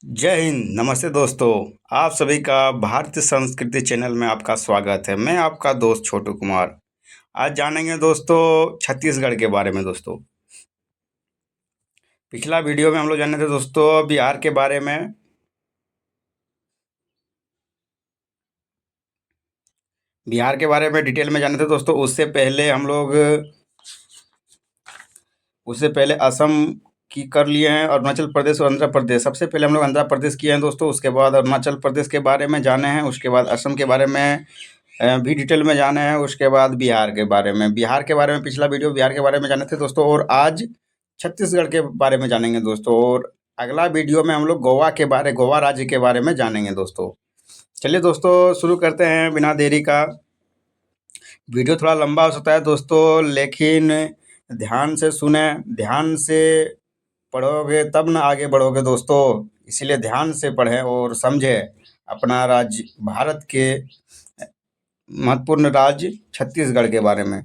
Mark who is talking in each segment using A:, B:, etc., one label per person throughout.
A: जय हिंद। नमस्ते दोस्तों। आप सभी का भारतीय संस्कृति चैनल में आपका स्वागत है। मैं आपका दोस्त छोटू कुमार। आज जानेंगे दोस्तों छत्तीसगढ़ के बारे में। दोस्तों पिछला वीडियो में हम लोग जाने थे दोस्तों बिहार के बारे में। बिहार के बारे में डिटेल में जाने थे दोस्तों। उससे पहले असम की कर लिए हैं, अरुणाचल प्रदेश और आंध्र प्रदेश। सबसे पहले हम लोग आंध्र प्रदेश किए हैं दोस्तों, उसके बाद अरुणाचल प्रदेश के बारे में जाने हैं, उसके बाद असम के बारे में भी डिटेल में जाने हैं, उसके बाद बिहार के बारे में। बिहार के बारे में पिछला वीडियो बिहार के बारे में जाने थे दोस्तों, और आज छत्तीसगढ़ के बारे में जानेंगे दोस्तों। और अगला वीडियो में हम लोग गोवा राज्य के बारे में जानेंगे दोस्तों। चलिए दोस्तों शुरू करते हैं बिना देरी का। वीडियो थोड़ा लंबा हो सकता है दोस्तों, लेकिन ध्यान से सुने, ध्यान से पढ़ोगे तब ना आगे बढ़ोगे दोस्तों। इसीलिए ध्यान से पढ़ें और समझें अपना राज्य, भारत के महत्वपूर्ण राज्य छत्तीसगढ़ के बारे में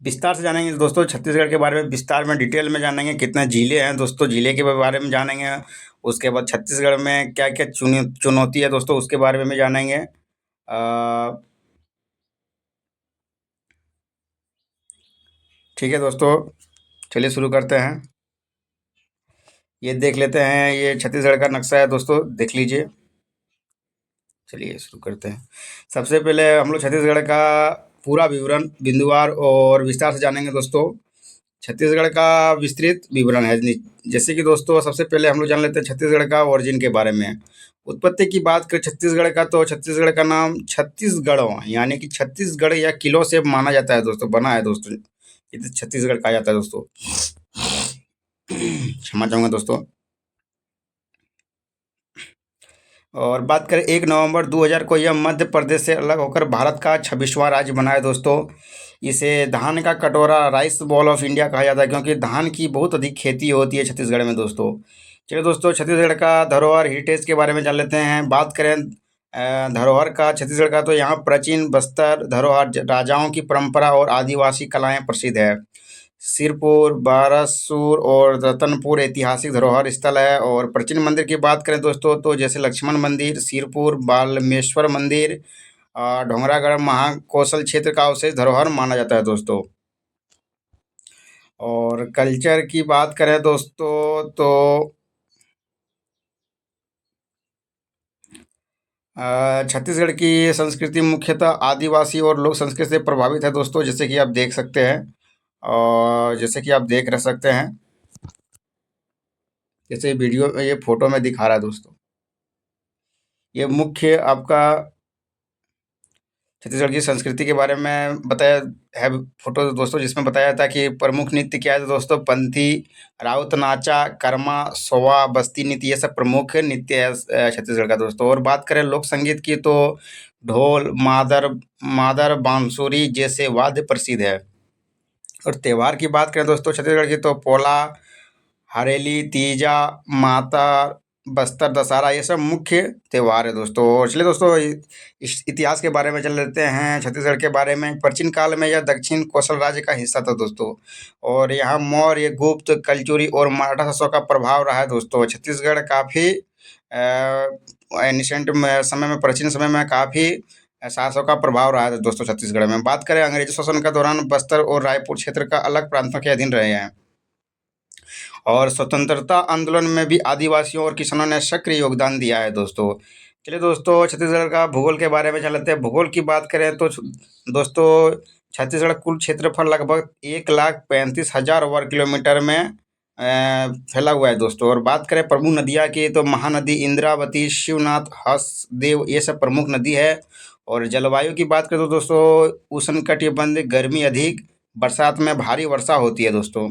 A: विस्तार से जानेंगे दोस्तों। छत्तीसगढ़ के बारे में विस्तार में डिटेल में जानेंगे। कितने जिले हैं दोस्तों, जिले के बारे में जानेंगे। उसके बाद छत्तीसगढ़ में क्या क्या चुनौती है दोस्तों, उसके बारे में भी जानेंगे। ठीक है दोस्तों, चलिए शुरू करते हैं। ये देख लेते हैं, ये छत्तीसगढ़ का नक्शा है दोस्तों, देख लीजिए। चलिए शुरू करते हैं। सबसे पहले हम लोग छत्तीसगढ़ का पूरा विवरण बिंदुवार और विस्तार से जानेंगे दोस्तों। छत्तीसगढ़ का विस्तृत विवरण है। जैसे कि दोस्तों सबसे पहले हम लोग जान लेते हैं छत्तीसगढ़ का ओरिजिन के बारे में। उत्पत्ति की बात करें छत्तीसगढ़ का, तो छत्तीसगढ़ का नाम छत्तीसगढ़ यानी कि छत्तीसगढ़ या किलो से माना जाता है दोस्तों, बना है दोस्तों। इसे छत्तीसगढ़ कहा जाता है दोस्तों। क्षमा चाहूँगा दोस्तों। और बात करें 1 नवंबर 2000 को, यह मध्य प्रदेश से अलग होकर भारत का 26वां राज्य बना है दोस्तों। इसे धान का कटोरा, राइस बॉल ऑफ इंडिया कहा जाता है, क्योंकि धान की बहुत अधिक खेती होती है छत्तीसगढ़ में दोस्तों। चलिए दोस्तों छत्तीसगढ़ का धरोहर हेरिटेज के बारे में जान लेते हैं। बात करें धरोहर का छत्तीसगढ़ का, तो यहाँ प्राचीन बस्तर धरोहर, राजाओं की परंपरा और आदिवासी कलाएं प्रसिद्ध है। सिरपुर, बारसूर और रतनपुर ऐतिहासिक धरोहर स्थल है। और प्राचीन मंदिर की बात करें दोस्तों, तो जैसे लक्ष्मण मंदिर, सिरपुर बालमेश्वर मंदिर, ढोंगरागढ़ महाकौशल क्षेत्र का अवशेष धरोहर माना जाता है दोस्तों। और कल्चर की बात करें दोस्तों, तो छत्तीसगढ़ की संस्कृति मुख्यतः आदिवासी और लोक संस्कृति से प्रभावित है दोस्तों, जैसे कि आप देख सकते हैं। और जैसे कि आप देख रह सकते हैं, जैसे वीडियो में ये फोटो में दिखा रहा है दोस्तों, ये मुख्य आपका छत्तीसगढ़ की संस्कृति के बारे में बताया है फोटो दोस्तों, जिसमें बताया था कि प्रमुख नृत्य क्या है दोस्तों। पंथी, राउत नाचा, कर्मा, सोवा, बस्ती नृत्य, ये सब प्रमुख नृत्य है छत्तीसगढ़ का दोस्तों। और बात करें लोक संगीत की, तो ढोल, मादर मादर बांसुरी जैसे वाद्य प्रसिद्ध है। और त्यौहार की बात करें दोस्तों छत्तीसगढ़ की, तो पोला, हरेली, तीजा, माता, बस्तर दशहरा, ये सब मुख्य त्यौहार है दोस्तों। और चलिए दोस्तों इस इतिहास के बारे में चल लेते हैं। छत्तीसगढ़ के बारे में, प्राचीन काल में यह दक्षिण कौशल राज्य का हिस्सा था दोस्तों। और यहाँ मौर्य, गुप्त, कलचुरी और मराठा शासकों का प्रभाव रहा है दोस्तों। छत्तीसगढ़ काफ़ी एनिसेंट समय में, प्राचीन समय में काफ़ी शासकों का प्रभाव रहा है दोस्तों छत्तीसगढ़ में। बात करें अंग्रेजी शासन के दौरान बस्तर और रायपुर क्षेत्र का अलग प्रांतों के अधीन रहे हैं। और स्वतंत्रता आंदोलन में भी आदिवासियों और किसानों ने सक्रिय योगदान दिया है दोस्तों। चलिए दोस्तों छत्तीसगढ़ का भूगोल के बारे में जान लेते हैं। भूगोल की बात करें तो दोस्तों छत्तीसगढ़ कुल क्षेत्रफल लगभग 1,35,000 वर्ग किलोमीटर में फैला हुआ है दोस्तों। और बात करें प्रमुख नदियाँ की, तो महानदी इंद्रावती, शिवनाथ, हसदेव, ये सब प्रमुख नदी है। और जलवायु की बात करें तो दोस्तों उष्णकटिबंधीय, गर्मी अधिक, बरसात में भारी वर्षा होती है दोस्तों।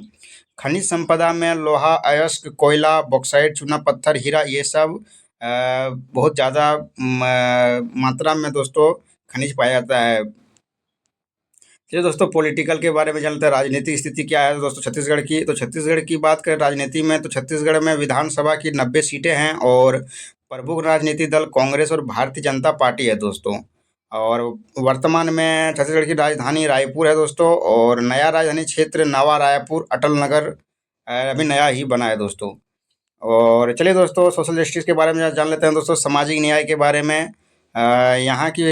A: खनिज संपदा में लोहा, अयस्क, कोयला, बॉक्साइट, चूना पत्थर, हीरा, ये सब बहुत ज़्यादा मात्रा में दोस्तों खनिज पाया जाता है। चलिए दोस्तों पॉलिटिकल के बारे में जानते हैं। राजनीतिक स्थिति क्या है दोस्तों छत्तीसगढ़ की, तो छत्तीसगढ़ की बात करें राजनीति में, तो छत्तीसगढ़ में विधानसभा की 90 सीटें हैं। और प्रमुख राजनीतिक दल कांग्रेस और भारतीय जनता पार्टी है दोस्तों। और वर्तमान में छत्तीसगढ़ की राजधानी रायपुर है दोस्तों। और नया राजधानी क्षेत्र नवा रायपुर, अटल नगर अभी नया ही बना है दोस्तों। और चलिए दोस्तों, सोशल जस्टिस के बारे में जान लेते हैं दोस्तों, सामाजिक न्याय के बारे में। यहाँ की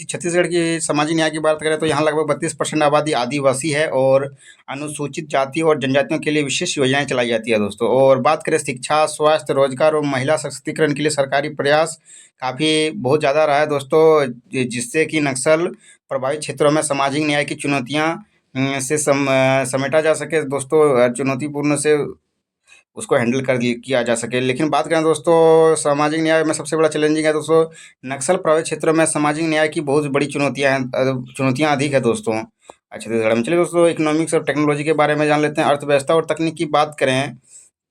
A: छत्तीसगढ़ की सामाजिक न्याय की बात करें तो यहाँ लगभग 32% आबादी आदिवासी है, और अनुसूचित जाति और जनजातियों के लिए विशेष योजनाएं चलाई जाती है दोस्तों। और बात करें शिक्षा, स्वास्थ्य, रोजगार और महिला सशक्तिकरण के लिए सरकारी प्रयास काफ़ी बहुत ज़्यादा रहा है दोस्तों, जिससे कि नक्सल प्रभावित क्षेत्रों में सामाजिक न्याय की चुनौतियाँ समेटा जा सके दोस्तों, चुनौतीपूर्ण से उसको हैंडल किया जा सके। लेकिन बात करें दोस्तों, सामाजिक न्याय में सबसे बड़ा चैलेंजिंग है दोस्तों, नक्सल प्रभावित क्षेत्रों में सामाजिक न्याय की बहुत बड़ी चुनौतियां हैं, चुनौतियां अधिक है दोस्तों छत्तीसगढ़ में। चलिए दोस्तों, इकोनॉमिक्स और टेक्नोलॉजी के बारे में जान लेते हैं। अर्थव्यवस्था और तकनीक की बात करें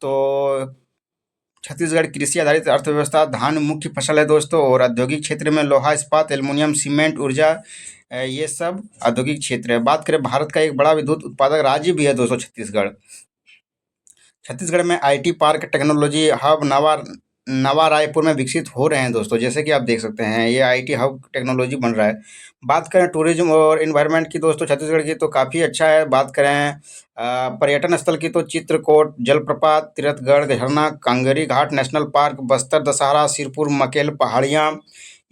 A: तो छत्तीसगढ़ कृषि आधारित अर्थव्यवस्था, धान मुख्य फसल है दोस्तों, और औद्योगिक क्षेत्र में लोहा इस्पात एल्युमिनियम सीमेंट ऊर्जा, ये सब औद्योगिक क्षेत्र है। बात करें, भारत का एक बड़ा विद्युत उत्पादक राज्य भी है दोस्तों छत्तीसगढ़। छत्तीसगढ़ में आईटी पार्क, टेक्नोलॉजी हब नवा नवा रायपुर में विकसित हो रहे हैं दोस्तों, जैसे कि आप देख सकते हैं ये आईटी हब टेक्नोलॉजी बन रहा है। बात करें टूरिज्म और इन्वायरमेंट की दोस्तों छत्तीसगढ़ की, तो काफ़ी अच्छा है। बात करें पर्यटन स्थल की, तो चित्रकोट जलप्रपात, तीरथगढ़ झरना, कांगेरी घाट नेशनल पार्क, बस्तर दशहरा, सिरपुर मकेल पहाड़ियाँ,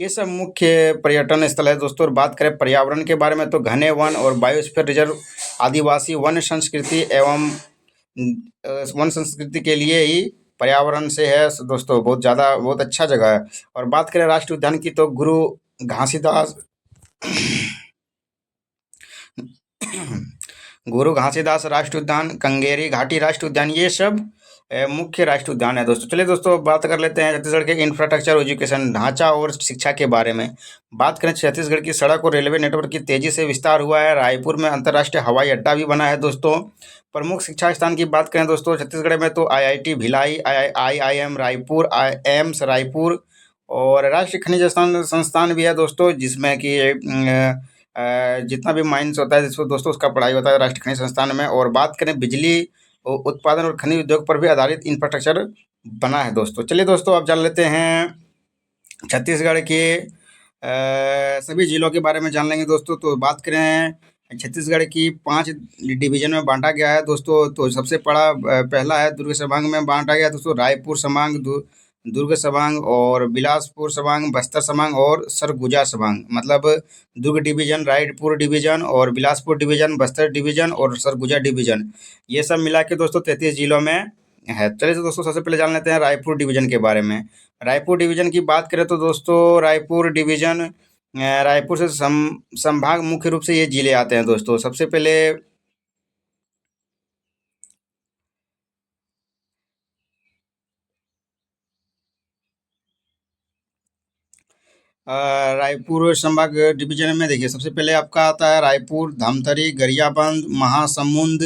A: ये सब मुख्य पर्यटन स्थल है दोस्तों। और बात करें पर्यावरण के बारे में, तो घने वन और बायोस्फीयर रिजर्व, आदिवासी वन संस्कृति एवं वन संस्कृति के लिए ही पर्यावरण से है दोस्तों, बहुत ज़्यादा बहुत अच्छा जगह है। और बात करें राष्ट्रीय उद्यान की, तो गुरु घासीदास गुरु घासीदास राष्ट्रीय उद्यान, कंगेरी घाटी राष्ट्रीय उद्यान, ये सब मुख्य राष्ट्रीय उद्यान है दोस्तों। चलिए दोस्तों, बात कर लेते हैं छत्तीसगढ़ के इंफ्रास्ट्रक्चर, एजुकेशन ढांचा और शिक्षा के बारे में। बात करें छत्तीसगढ़ की सड़क और रेलवे नेटवर्क की तेजी से विस्तार हुआ है। रायपुर में अंतर्राष्ट्रीय हवाई अड्डा भी बना है दोस्तों। प्रमुख शिक्षा स्थान की बात करें दोस्तों छत्तीसगढ़ में, तो IIT Bhilai, IIM Raipur, AIIMS Raipur, और राष्ट्रीय खनिज संस्थान भी है दोस्तों, जिसमें कि जितना भी माइंस होता है जिसको दोस्तों उसका पढ़ाई होता है राष्ट्रीय खनिज संस्थान में। और बात करें बिजली उत्पादन और खनिज उद्योग पर भी आधारित इंफ्रास्ट्रक्चर बना है दोस्तों। चलिए दोस्तों, अब जान लेते हैं छत्तीसगढ़ के सभी जिलों के बारे में जान लेंगे दोस्तों। तो बात करें छत्तीसगढ़ की 5 डिवीजन में बांटा गया है दोस्तों। तो सबसे बड़ा पहला है दुर्ग संभाग में बांटा गया दोस्तों, रायपुर संभाग, दुर्ग संभाग और बिलासपुर संभाग, बस्तर संभाग और सरगुजा संभाग, मतलब दुर्ग डिवीजन, रायपुर डिवीजन और बिलासपुर डिवीजन, बस्तर डिवीजन और सरगुजा डिवीजन, ये सब मिला के दोस्तों 33 जिलों में है। चलिए तो दोस्तों, सबसे पहले जान लेते हैं रायपुर डिवीजन के बारे में। रायपुर डिवीजन की बात करें तो दोस्तों रायपुर डिवीजन, रायपुर से संभाग मुख्य रूप से ये जिले आते हैं दोस्तों। सबसे पहले रायपुर संभाग डिवीजन में देखिए, सबसे पहले आपका आता है रायपुर, धमतरी, गरियाबंद, महासमुंद,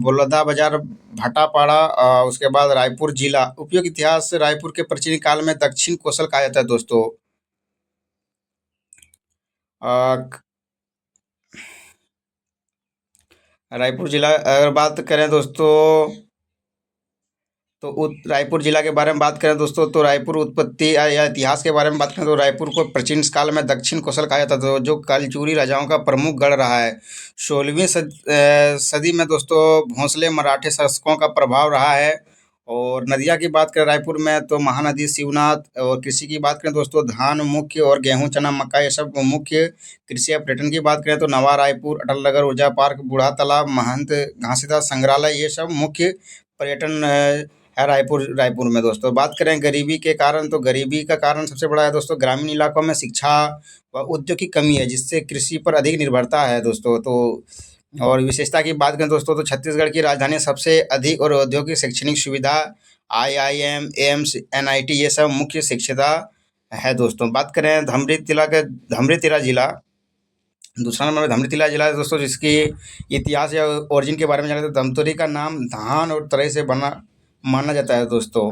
A: बलौदाबाजार, भाटापाड़ा, उसके बाद रायपुर जिला। उपयोग इतिहास, रायपुर के प्राचीन काल में दक्षिण कोसल कहा जाता है दोस्तों। अ, रायपुर जिला अगर बात करें दोस्तों, तो रायपुर जिला के बारे में बात करें दोस्तों, तो रायपुर उत्पत्ति या इतिहास के बारे में बात करें तो रायपुर को प्राचीन काल में दक्षिण कोसल कहा जाता था, जो कलचुरी राजाओं का प्रमुख गढ़ रहा है। 16वीं सदी में दोस्तों भोंसले मराठे शासकों का प्रभाव रहा है। और नदियाँ की बात करें रायपुर में, तो महानदी, शिवनाथ। और कृषि की बात करें दोस्तों, धान मुख्य और गेहूँ, चना, मक्का, ये सब मुख्य कृषि। या पर्यटन की बात करें तो नवा रायपुर, अटल नगर, ऊर्जा पार्क, बूढ़ा तालाब, महंत घासीदास संग्रहालय, ये सब मुख्य पर्यटन है रायपुर में दोस्तों। बात करें गरीबी के कारण, तो गरीबी का कारण सबसे बड़ा है दोस्तों ग्रामीण इलाकों में शिक्षा व उद्योग की कमी है, जिससे कृषि पर अधिक निर्भरता है दोस्तों। तो और विशेषता की बात करें दोस्तों, तो छत्तीसगढ़ की राजधानी सबसे अधिक और औद्योगिक शैक्षणिक सुविधा, आईआईएम, एम्स, एनआईटी, ये सब मुख्य शिक्षिता है दोस्तों। बात करें धमरी तिला जिला, दूसरा नंबर में धमरी तिला जिला है दोस्तों, जिसकी इतिहास या ओरिजिन के बारे में जाने तो धमतरी का नाम धान और तरह से बना माना जाता है दोस्तों।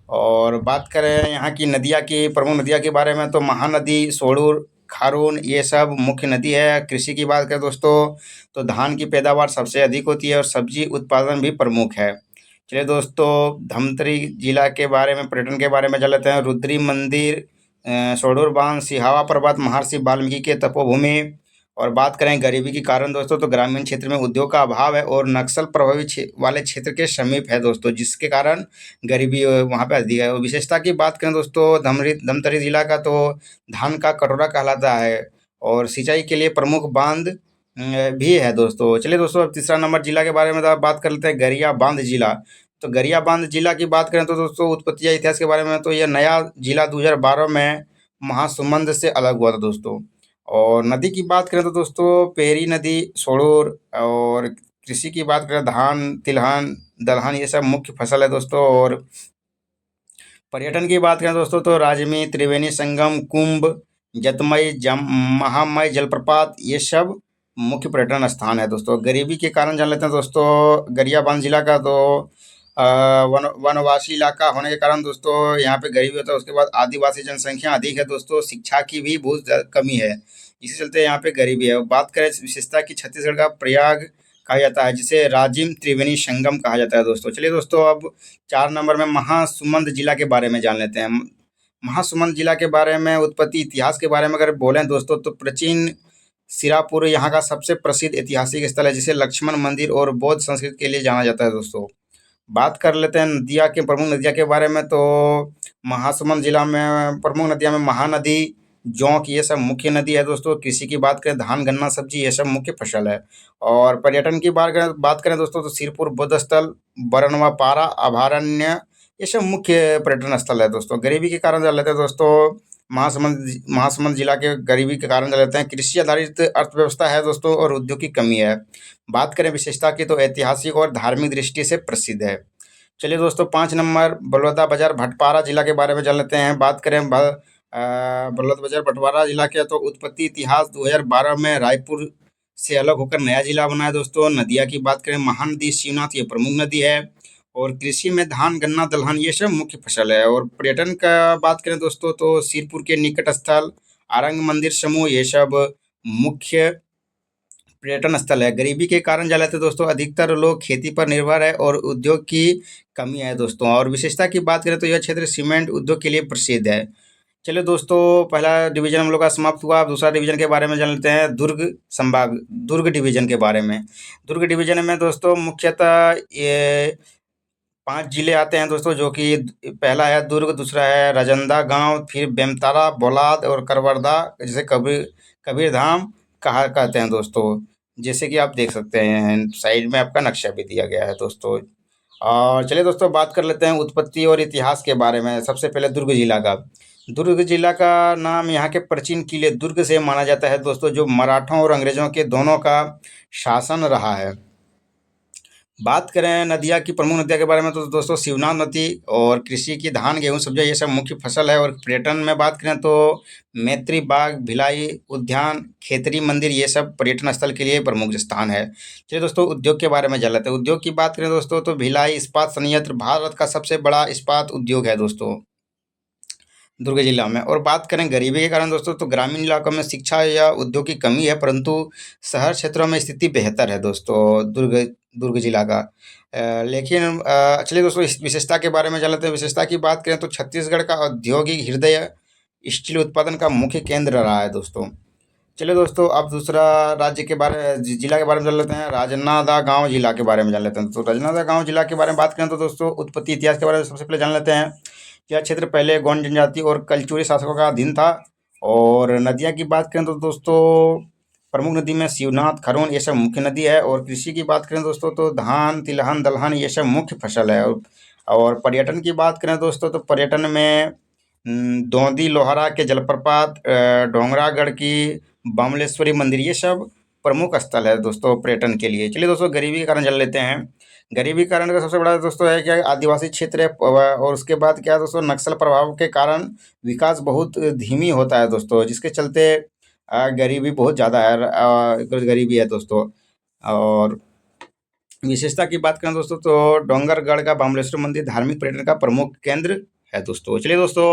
A: और बात करें यहाँ की नदियाँ की, प्रमुख नदियाँ के बारे में, तो महानदी, सोड़ूर, खारून, ये सब मुख्य नदी है। कृषि की बात करें दोस्तों, तो धान की पैदावार सबसे अधिक होती है और सब्जी उत्पादन भी प्रमुख है। चलिए दोस्तों, धमतरी जिला के बारे में, पर्यटन के बारे में जान लेते हैं। रुद्री मंदिर, सोड़ूर बांध, सिहावा पर्वत, महर्षि वाल्मीकि के तपोभूमि, और बात करें गरीबी के कारण दोस्तों, तो ग्रामीण क्षेत्र में उद्योग का अभाव है और नक्सल प्रभावित वाले क्षेत्र के समीप है दोस्तों, जिसके कारण गरीबी वहाँ पे अधिक है। और विशेषता की बात करें दोस्तों, धमतरी जिला का तो धान का कटोरा कहलाता है और सिंचाई के लिए प्रमुख बांध भी है दोस्तों। चलिए दोस्तों, अब तीसरा नंबर जिला के बारे में तो बात कर लेते हैं, गरियाबांध जिला। तो गरियाबांध जिला की बात करें तो दोस्तों, उत्पत्ति या इतिहास के बारे में तो यह नया जिला 2012 में महासमुंद से अलग हुआ था दोस्तों। और नदी की बात करें तो दोस्तों, पेरी नदी, सोड़ूर। और कृषि की बात करें, धान, तिलहन, दलहन, ये सब मुख्य फसल है दोस्तों। और पर्यटन की बात करें दोस्तों, तो राजमी, त्रिवेणी संगम, कुंभ, जतमई, महामय जलप्रपात, ये सब मुख्य पर्यटन स्थान है दोस्तों। गरीबी के कारण जान लेते हैं दोस्तों, गरियाबंद जिला का तो वनवासी इलाका होने के कारण दोस्तों यहाँ पे गरीबी होता है। उसके बाद आदिवासी जनसंख्या अधिक है दोस्तों, शिक्षा की भी बहुत कमी है, इसी चलते यहाँ पे गरीबी है। बात करें विशेषता की, छत्तीसगढ़ का प्रयाग कहा जाता है, जिसे राजिम त्रिवेणी संगम कहा जाता है दोस्तों। चलिए दोस्तों, अब 4 नंबर में महासुमंद जिला के बारे में जान लेते हैं। महासुमंद जिला के बारे में, उत्पत्ति इतिहास के बारे में अगर बोलें दोस्तों, तो प्राचीन सिरापुर यहाँ का सबसे प्रसिद्ध ऐतिहासिक स्थल है, जिसे लक्ष्मण मंदिर और बौद्ध संस्कृति के लिए जाना जाता है दोस्तों। बात कर लेते हैं नदिया के, प्रमुख नदिया के बारे में, तो महासमुंद जिला में प्रमुख नदियाँ में महानदी, जोंक, ये सब मुख्य नदी है दोस्तों। कृषि की बात करें, धान, गन्ना, सब्जी, ये सब मुख्य फसल है। और पर्यटन की बात करें दोस्तों, तो सिरपुर बौद्ध स्थल, बरनवा पारा अभयारण्य, ये सब मुख्य पर्यटन स्थल है दोस्तों। गरीबी के कारण जान लेते हैं दोस्तों, महासमुंद जिला के गरीबी के कारण जान लेते हैं, कृषि आधारित अर्थव्यवस्था है दोस्तों और उद्योग की कमी है। बात करें विशेषता की, तो ऐतिहासिक और धार्मिक दृष्टि से प्रसिद्ध है। चलिए दोस्तों, 5 नंबर बलौदाबाजार भटपारा जिला के बारे में जान लेते हैं। बात करें बलौदाबाजार भटपारा जिला के, तो उत्पत्ति इतिहास 2012 में रायपुर से अलग होकर नया जिला बना है दोस्तों। नदिया की बात करें, महानदी शिवनाथ, ये प्रमुख नदी है। और कृषि में धान, गन्ना, दलहन, ये सब मुख्य फसल है। और पर्यटन का बात करें दोस्तों, तो सिरपुर के निकट स्थल, आरंग मंदिर समूह, ये सब मुख्य पर्यटन स्थल है। गरीबी के कारण जान लेते हैं दोस्तों, अधिकतर लोग खेती पर निर्भर है और उद्योग की कमी है दोस्तों। और विशेषता की बात करें तो यह क्षेत्र सीमेंट उद्योग के लिए प्रसिद्ध है। चलिए दोस्तों, पहला डिवीजन हम लोग का समाप्त हुआ। अब दूसरा डिवीजन के बारे में जान लेते हैं, दुर्ग संभाग, दुर्ग डिवीजन के बारे में। दुर्ग डिवीजन में दोस्तों मुख्यतः ये 5 जिले आते हैं दोस्तों, जो कि पहला है दुर्ग, दूसरा है राजनांदगांव गांव, फिर बेमतारा, बौलाद और करवरदा, जिसे कबीरधाम कहा कहते हैं दोस्तों। जैसे कि आप देख सकते हैं, साइड में आपका नक्शा भी दिया गया है दोस्तों। और चलिए दोस्तों, बात कर लेते हैं उत्पत्ति और इतिहास के बारे में। सबसे पहले दुर्ग जिला का। दुर्ग जिला का नाम यहाँ के प्राचीन किले दुर्ग से माना जाता है दोस्तों, जो मराठों और अंग्रेजों के दोनों का शासन रहा है। बात करें नदिया की, प्रमुख नदिया के बारे में, तो दोस्तों शिवनाथ नदी। और कृषि की धान, गेहूं, सब्जियां, ये सब मुख्य फसल है। और पर्यटन में बात करें तो मैत्री बाग, भिलाई उद्यान, खेतरी मंदिर, ये सब पर्यटन स्थल के लिए प्रमुख स्थान है। चलिए दोस्तों, उद्योग के बारे में जान लेते हैं। उद्योग की बात करें दोस्तों, तो भिलाई इस्पात संयंत्र भारत का सबसे बड़ा इस्पात उद्योग है दोस्तों, दुर्ग जिला में। और बात करें गरीबी के कारण दोस्तों, तो ग्रामीण इलाकों में शिक्षा या उद्योग की कमी है, परंतु शहर क्षेत्रों में स्थिति बेहतर है दोस्तों, दुर्ग दुर्ग जिला का। लेकिन चलिए दोस्तों, इस विशेषता के बारे में जान लेते हैं। विशेषता की बात करें तो छत्तीसगढ़ का औद्योगिक हृदय स्टील उत्पादन का मुख्य केंद्र रहा है दोस्तों। चलिए दोस्तों, अब दूसरा राज्य के बारे जिला के बारे में जान लेते हैं, राजनांदगांव जिला के बारे में जान लेते हैं। तो राजनांदगांव जिला के बारे में बात करें तो दोस्तों, उत्पत्ति इतिहास के बारे में सबसे पहले जान लेते हैं। यह क्षेत्र पहले गोंड जनजाति और कलचुरी शासकों का अधीन था। और नदियाँ की बात करें तो दोस्तों, प्रमुख नदी में शिवनाथ, खरौन, ये सब मुख्य नदी है। और कृषि की बात करें दोस्तों, तो धान, तिलहन, दलहन, ये सब मुख्य फसल है। और पर्यटन की बात करें दोस्तों, तो पर्यटन में दोंदी लोहारा के जलप्रपात, डोंगरागढ़ की बामलेश्वरी मंदिर, ये सब प्रमुख स्थल है दोस्तों पर्यटन के लिए। चलिए दोस्तों, गरीबी के कारण जान लेते हैं। गरीबी के कारण का सबसे बड़ा दोस्तों है क्या, आदिवासी क्षेत्र है। और उसके बाद क्या है दोस्तों, नक्सल प्रभाव के कारण विकास बहुत धीमी होता है दोस्तों, जिसके चलते गरीबी बहुत ज़्यादा है, गरीबी है दोस्तों। और विशेषता की बात करें दोस्तों, तो डोंगरगढ़ का बामलेश्वर मंदिर धार्मिक पर्यटन का प्रमुख केंद्र है दोस्तों। चलिए दोस्तों,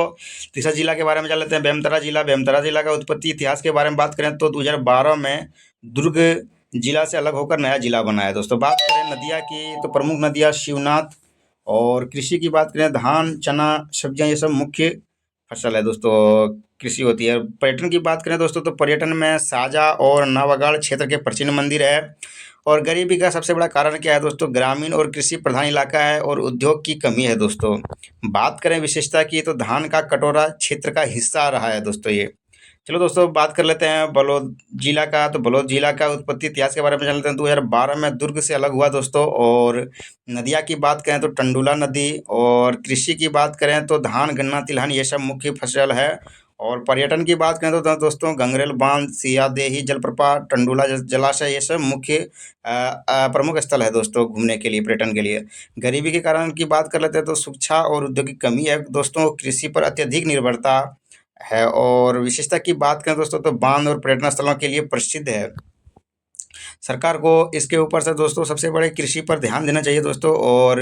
A: तीसरा जिला के बारे में जान लेते हैं, बेमतरा जिला। बेमतरा जिला का उत्पत्ति इतिहास के बारे में बात करें तो 2012 में दुर्ग जिला से अलग होकर नया जिला बना है दोस्तों। बात करें नदिया की, तो प्रमुख नदियाँ शिवनाथ। और कृषि की बात करें, धान, चना, सब्जियां, ये सब मुख्य फसल है दोस्तों, कृषि होती है। पर्यटन की बात करें दोस्तों, तो पर्यटन में साजा और नवागढ़ क्षेत्र के प्राचीन मंदिर है। और गरीबी का सबसे बड़ा कारण क्या है दोस्तों? ग्रामीण और कृषि प्रधान इलाका है और उद्योग की कमी है दोस्तों। बात करें विशेषता की, तो धान का कटोरा क्षेत्र का हिस्सा रहा है दोस्तों ये। चलो दोस्तों, बात कर लेते हैं बलौद जिला का। तो बलौद जिला का उत्पत्ति इतिहास के बारे में जान लेते हैं। 2012 में दुर्ग से अलग हुआ दोस्तों। और नदिया की बात करें तो टंडुला नदी। और कृषि की बात करें तो धान, गन्ना, तिलहन ये सब मुख्य फसल है। और पर्यटन की बात करें तो दोस्तों गंगरेल बांध, सियादेही जलप्रपात, टंडुला जलाशय ये सब मुख्य प्रमुख स्थल है दोस्तों घूमने के लिए, पर्यटन के लिए। गरीबी के कारण की बात कर लेते हैं, तो शिक्षा और औद्योगिक कमी है दोस्तों। कृषि पर अत्यधिक निर्भरता है। और विशेषता की बात करें दोस्तों, तो बांध और पर्यटन स्थलों के लिए प्रसिद्ध है। सरकार को इसके ऊपर से दोस्तों सबसे बड़े कृषि पर ध्यान देना चाहिए दोस्तों। और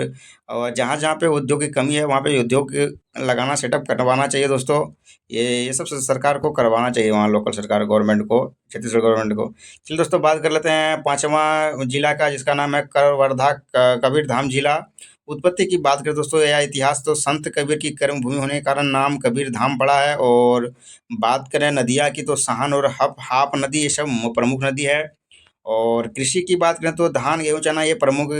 A: जहाँ जहाँ पे उद्योग की कमी है वहाँ पे उद्योग लगाना, सेटअप करवाना चाहिए दोस्तों। ये सब सरकार को करवाना चाहिए, वहाँ लोकल सरकार गवर्नमेंट को, छत्तीसगढ़ गवर्नमेंट को। चलिए दोस्तों, बात कर लेते हैं पांचवा जिला का, जिसका नाम है करवर्धा कबीर धाम जिला। उत्पत्ति की बात करें दोस्तों या इतिहास, तो संत कबीर की कर्म भूमि होने के कारण नाम कबीर धाम पड़ा है। और बात करें नदिया की, तो साहन और हाप नदी ये सब प्रमुख नदी है। और कृषि की बात करें तो धान, गेहूँ, चना ये प्रमुख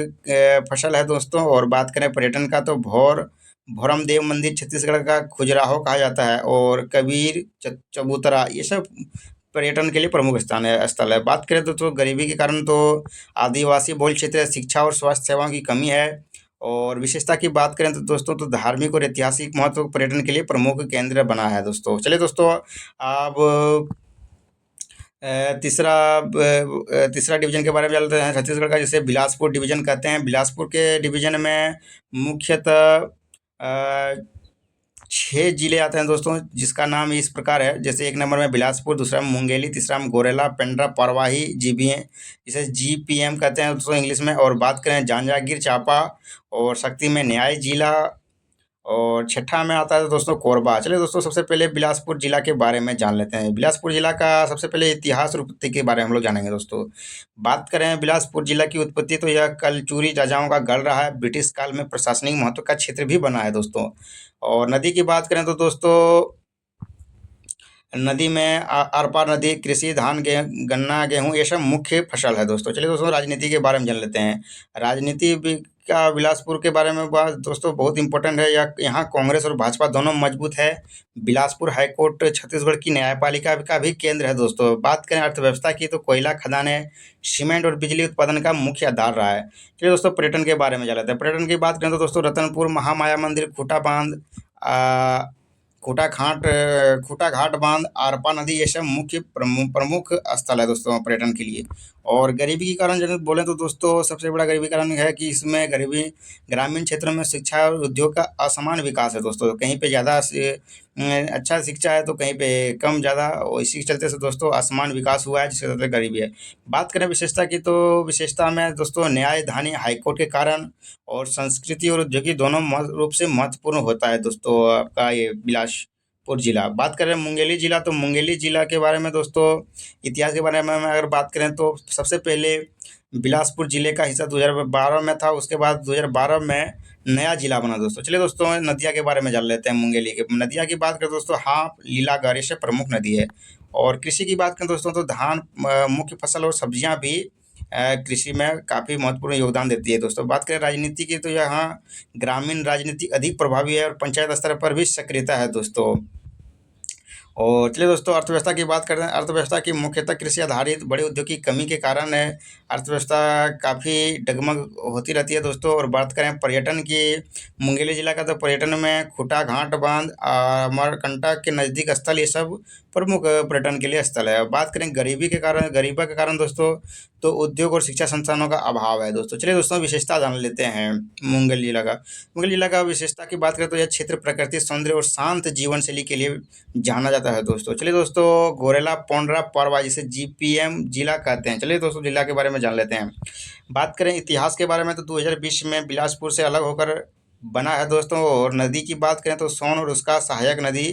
A: फसल है दोस्तों। और बात करें पर्यटन का, तो भौरम देव मंदिर छत्तीसगढ़ का खजुराहो कहा जाता है। और कबीर चबूतरा ये सब पर्यटन के लिए प्रमुख स्थान है, स्थल है। बात करें तो गरीबी के कारण तो आदिवासी बहुल क्षेत्र है, शिक्षा और स्वास्थ्य सेवाओं की कमी है। और विशेषता की बात करें तो दोस्तों, तो धार्मिक और ऐतिहासिक महत्व पर्यटन के लिए प्रमुख केंद्र बना है दोस्तों। चलिए दोस्तों, अब तीसरा डिवीजन के बारे में जानते हैं छत्तीसगढ़ का, जिसे बिलासपुर डिवीजन कहते हैं। बिलासपुर के डिवीजन में मुख्यतः 6 जिले आते हैं दोस्तों, जिसका नाम इस प्रकार है। जैसे एक नंबर में बिलासपुर, दूसरा में मुंगेली, तीसरा में गोरेला, पेंड्रा, परवाही, जीबीए जिसे जीपीएम कहते हैं दोस्तों इंग्लिश में। और बात करें जांजागीर चांपा और शक्ति में न्याय जिला। और छठा में आता है दोस्तों कोरबा। चलिए दोस्तों, सबसे पहले बिलासपुर जिला के बारे में जान लेते हैं। बिलासपुर जिला का सबसे पहले इतिहास और उत्पत्ति के बारे में हम लोग जानेंगे दोस्तों। बात करें बिलासपुर जिला की उत्पत्ति, तो यह कलचुरी राजाओं का गढ़ रहा है। ब्रिटिश काल में प्रशासनिक महत्व का क्षेत्र भी बना है दोस्तों। और नदी की बात करें तो दोस्तों, नदी में आर पार नदी, कृषि, धान, गन्ना, गेहूँ ये सब मुख्य फसल है दोस्तों। चलिए दोस्तों, राजनीति के बारे में जान लेते हैं। राजनीति का बिलासपुर के बारे में बात दोस्तों बहुत इंपॉर्टेंट है। यहाँ कांग्रेस और भाजपा दोनों मजबूत है। बिलासपुर हाईकोर्ट छत्तीसगढ़ की न्यायपालिका का भी केंद्र है दोस्तों। बात करें अर्थव्यवस्था की, तो कोयला खदान है, सीमेंट और बिजली उत्पादन का मुख्य आधार रहा है। चलिए दोस्तों, पर्यटन के बारे में जान लेते हैं। पर्यटन की बात करें तो दोस्तों रतनपुर, महामाया मंदिर, खूटा बांध, खूटा घाट बांध, आरपा नदी ये सब मुख्य प्रमुख स्थल है दोस्तों पर्यटन के लिए। और गरीबी के कारण जब बोलें तो दोस्तों सबसे बड़ा गरीबी कारण है कि इसमें गरीबी ग्रामीण क्षेत्रों में शिक्षा और उद्योग का असमान विकास है दोस्तों। कहीं पे ज़्यादा अच्छा शिक्षा है तो कहीं पे कम ज़्यादा, और इसी के चलते से दोस्तों असमान विकास हुआ है, जिसके चलते गरीबी है। बात करें विशेषता की, तो विशेषता में दोस्तों न्यायधानी हाईकोर्ट के कारण और संस्कृति और औद्योगिक दोनों रूप से महत्वपूर्ण होता है दोस्तों आपका ये बिलासपुर जिला। बात करें मुंगेली जिला, तो मुंगेली जिला के बारे में दोस्तों इतिहास के बारे में अगर बात करें तो सबसे पहले बिलासपुर जिले का हिस्सा 2012 में था। उसके बाद 2012 में नया जिला बना दोस्तों। चलिए दोस्तों, नदिया के बारे में जान लेते हैं। मुंगेली के नदिया की बात करें दोस्तों, हाँ लीलागढ़ से प्रमुख नदी है। और कृषि की बात करें दोस्तों, तो धान मुख्य फसल और सब्जियां भी कृषि में काफ़ी महत्वपूर्ण योगदान देती है दोस्तों। बात करें राजनीति की, तो यहाँ ग्रामीण राजनीति अधिक प्रभावी है और पंचायत स्तर पर भी सक्रियता है दोस्तों। और चलिए दोस्तों, अर्थव्यवस्था की बात करते हैं। अर्थव्यवस्था की मुख्यतः कृषि आधारित बड़े उद्योग की कमी के कारण है अर्थव्यवस्था काफ़ी डगमग होती रहती है दोस्तों। और बात करें पर्यटन की, मुंगेली जिला का, तो पर्यटन में खूटा घाट बांध, अमरकंटक के नज़दीक स्थल ये सब प्रमुख पर्यटन के लिए स्थल है। बात करें गरीबी के कारण दोस्तों, तो उद्योग और शिक्षा संस्थानों का अभाव है दोस्तों। चलिए दोस्तों, विशेषता जान लेते हैं मुंगेली जिला का। मुंगेली जिला का विशेषता की बात करें तो यह क्षेत्र प्रकृति सौंदर्य और शांत जीवन शैली के लिए जाना जाता है दोस्तों। चलिए दोस्तों, गोरेला, पोंड्रा, परवा जिसे जीपीएम जिला कहते हैं। चलिए दोस्तों, जिला के बारे में जान लेते हैं। बात करें इतिहास के बारे में, तो 2020 में बिलासपुर से अलग होकर बना है दोस्तों। और नदी की बात करें तो सोन और उसका सहायक नदी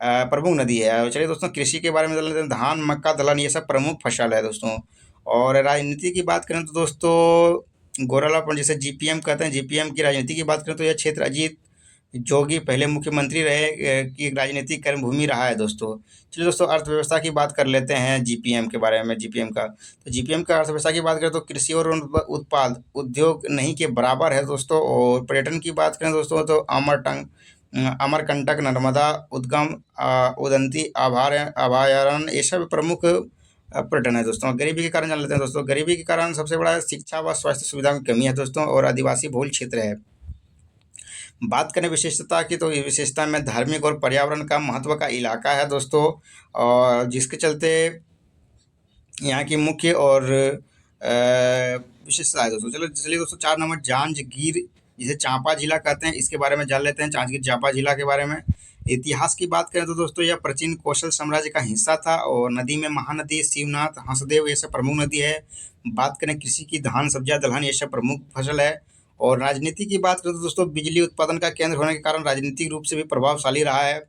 A: प्रमुख नदी है। चलिए दोस्तों, कृषि के बारे में जान लेते हैं। धान, मक्का, दलहन ये सब प्रमुख फसल है दोस्तों। और राजनीति की बात करें तो दोस्तों गोराला, जिसे जीपीएम कहते हैं, जीपीएम की राजनीति की बात करें तो यह क्षेत्र अजीत जोगी पहले मुख्यमंत्री रहे की राजनीतिक कर्मभूमि रहा है दोस्तों। चलिए दोस्तों, अर्थव्यवस्था की बात कर लेते हैं जीपीएम के बारे में। जीपीएम का तो जीपीएम का अर्थव्यवस्था की बात करें तो कृषि और उत्पाद उद्योग नहीं के बराबर है दोस्तों। और पर्यटन की बात करें दोस्तों तो अमरकंटक, नर्मदा उद्गम, उदंती अभयारण्य, ये सब प्रमुख पर्यटन है दोस्तों। गरीबी के कारण जान लेते हैं दोस्तों। गरीबी के कारण सबसे बड़ा शिक्षा व स्वास्थ्य सुविधा की कमी है दोस्तों, और आदिवासी बहुल क्षेत्र है। बात करें विशेषता की तो ये विशेषता में धार्मिक और पर्यावरण का महत्व का इलाका है दोस्तों, और जिसके चलते यहाँ की मुख्य और विशेषता है दोस्तों। चलो चलिए दोस्तों, 4 नंबर जांजगीर, जिसे चांपा जिला कहते हैं, इसके बारे में जान लेते हैं। जांजगीर चांपा जिला के बारे में इतिहास की बात करें तो दोस्तों यह प्राचीन कौशल साम्राज्य का हिस्सा था, और नदी में महानदी, शिवनाथ, हंसदेव, ये सब प्रमुख नदी है। बात करें कृषि की, धान, सब्जियां, दलहन, ये सब प्रमुख फसल है। और राजनीति की बात करें तो दोस्तों बिजली उत्पादन का केंद्र होने के कारण राजनीतिक रूप से भी प्रभावशाली रहा है